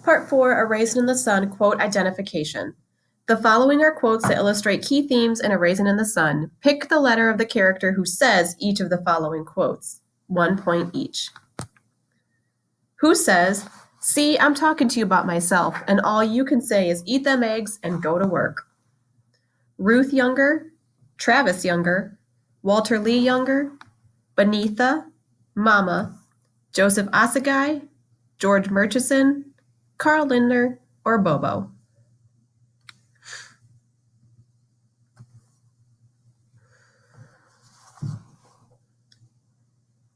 Part 4, A Raisin in the Sun, quote identification. The following are quotes that illustrate key themes in A Raisin in the Sun. Pick the letter of the character who says each of the following quotes. 1 point each. Who says, "See, I'm talking to you about myself, and all you can say is eat them eggs and go to work"? Ruth Younger, Travis Younger, Walter Lee Younger, Benitha, Mama, Joseph Assegai, George Murchison, Carl Lindner, or Bobo?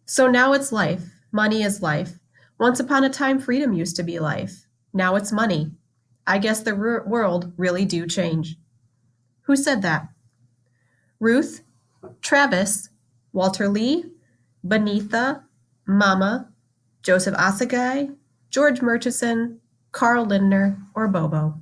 So now it's life. Money is life. Once upon a time, freedom used to be life. Now it's money. I guess the world really do change. Who said that? Ruth, Travis, Walter Lee, Benitha, Mama, Joseph Assegai, George Murchison, Carl Lindner, or Bobo?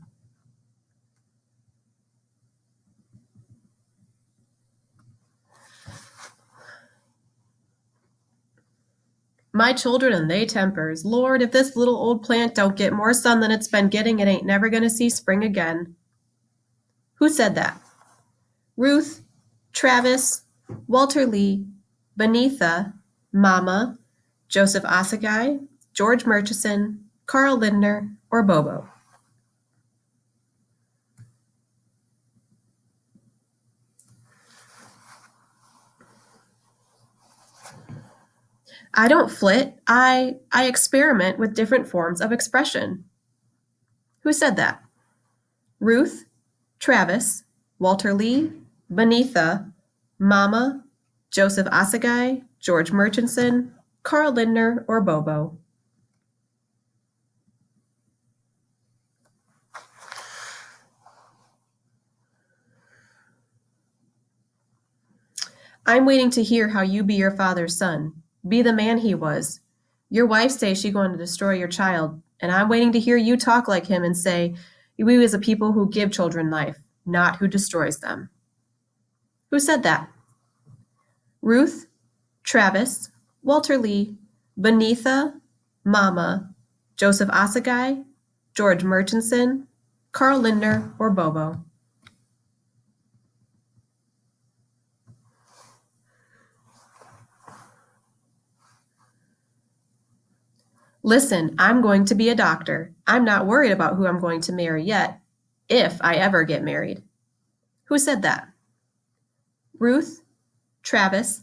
My children and they tempers. Lord, if this little old plant don't get more sun than it's been getting, it ain't never gonna see spring again. Who said that? Ruth, Travis, Walter Lee, Benitha, Mama, Joseph Assegai, George Murchison, Carl Lindner, or Bobo? I don't flit. I experiment with different forms of expression. Who said that? Ruth, Travis, Walter Lee, Benitha, Mama, Joseph Assegai, George Murchison, Carl Lindner, or Bobo? I'm waiting to hear how you be your father's son. Be the man he was. Your wife says she going to destroy your child, and I'm waiting to hear you talk like him and say, we as a people who give children life, not who destroys them. Who said that? Ruth, Travis, Walter Lee, Benitha, Mama, Joseph Assegai, George Murchison, Carl Lindner, or Bobo? Listen, I'm going to be a doctor. I'm not worried about who I'm going to marry yet, if I ever get married. Who said that? Ruth, Travis,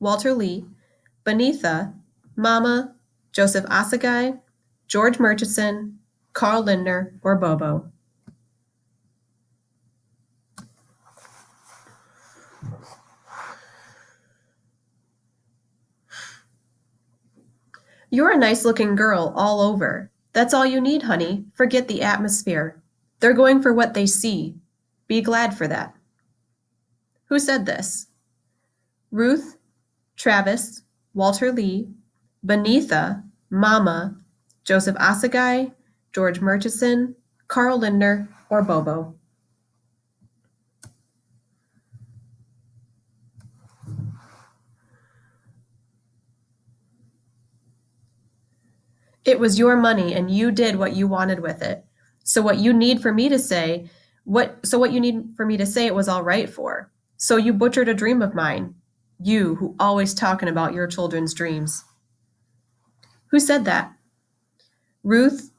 Walter Lee, Benitha, Mama, Joseph Assegai, George Murchison, Carl Lindner, or Bobo? You're a nice-looking girl all over. That's all you need, honey. Forget the atmosphere. They're going for what they see. Be glad for that. Who said this? Ruth, Travis, Walter Lee, Benitha, Mama, Joseph Assegai, George Murchison, Carl Lindner, or Bobo? It was your money and you did what you wanted with it. So what you need for me to say, what you need for me to say it was all right for. So you butchered a dream of mine. You who always talking about your children's dreams. Who said that? Ruth,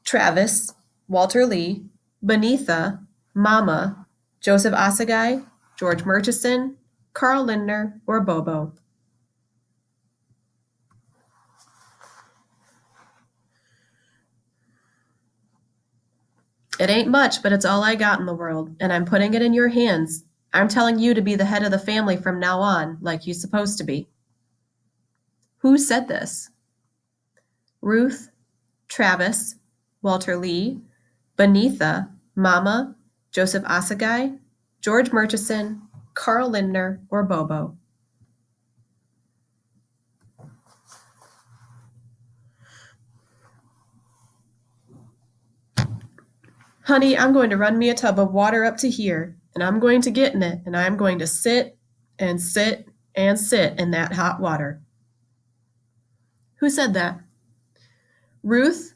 Travis, Walter Lee, Benitha, Mama, Joseph Assegai, George Murchison, Carl Lindner, or Bobo? It ain't much, but it's all I got in the world, and I'm putting it in your hands. I'm telling you to be the head of the family from now on, like you're supposed to be. Who said this? Ruth, Travis, Walter Lee, Benitha, Mama, Joseph Assegai, George Murchison, Carl Lindner, or Bobo? Honey, I'm going to run me a tub of water up to here, and I'm going to get in it, and I'm going to sit and sit and sit in that hot water. Who said that? Ruth,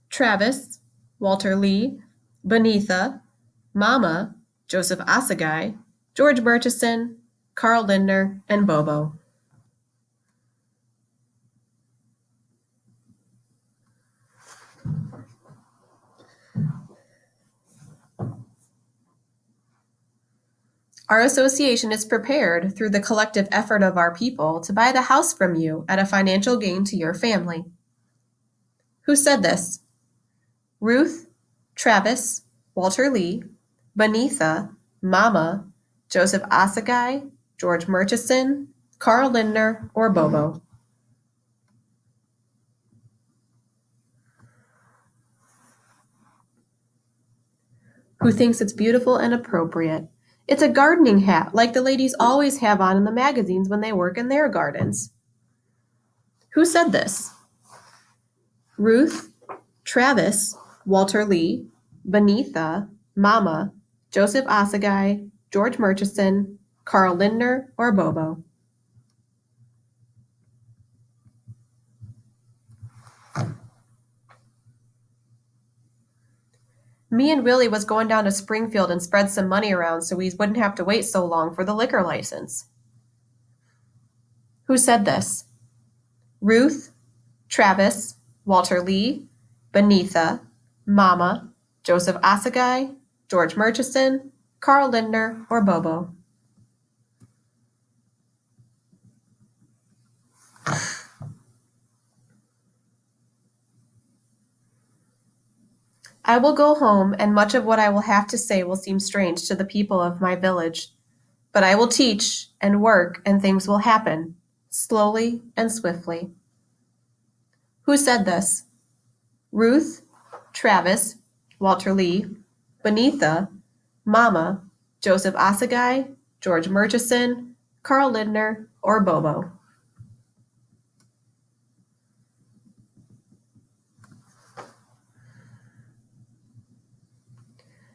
Travis, Walter Lee, Benitha, Mama, Joseph Assagai, George Murchison, Carl Lindner, and Bobo. Our association is prepared, through the collective effort of our people, to buy the house from you at a financial gain to your family. Who said this? Ruth, Travis, Walter Lee, Benitha, Mama, Joseph Assagai, George Murchison, Carl Lindner, or Bobo. Who thinks it's beautiful and appropriate? It's a gardening hat, like the ladies always have on in the magazines when they work in their gardens. Who said this? Ruth, Travis, Walter Lee, Benitha, Mama, Joseph Assagai, George Murchison, Carl Lindner, or Bobo. Me and Willie was going down to Springfield and spread some money around so we wouldn't have to wait so long for the liquor license. Who said this? Ruth, Travis, Walter Lee, Benitha, Mama, Joseph Assagai, George Murchison, Carl Lindner, or Bobo. I will go home, and much of what I will have to say will seem strange to the people of my village. But I will teach and work, and things will happen, slowly and swiftly. Who said this? Ruth, Travis, Walter Lee, Benitha, Mama, Joseph Assagai, George Murchison, Carl Lindner, or Bobo.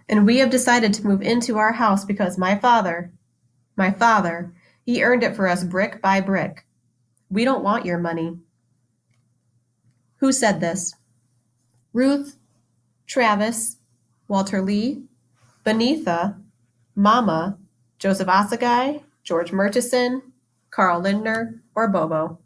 And we have decided to move into our house because my father, he earned it for us brick by brick. We don't want your money. Who said this? Ruth, Travis, Walter Lee, Benitha, Mama, Joseph Assagai, George Murchison, Carl Lindner, or Bobo.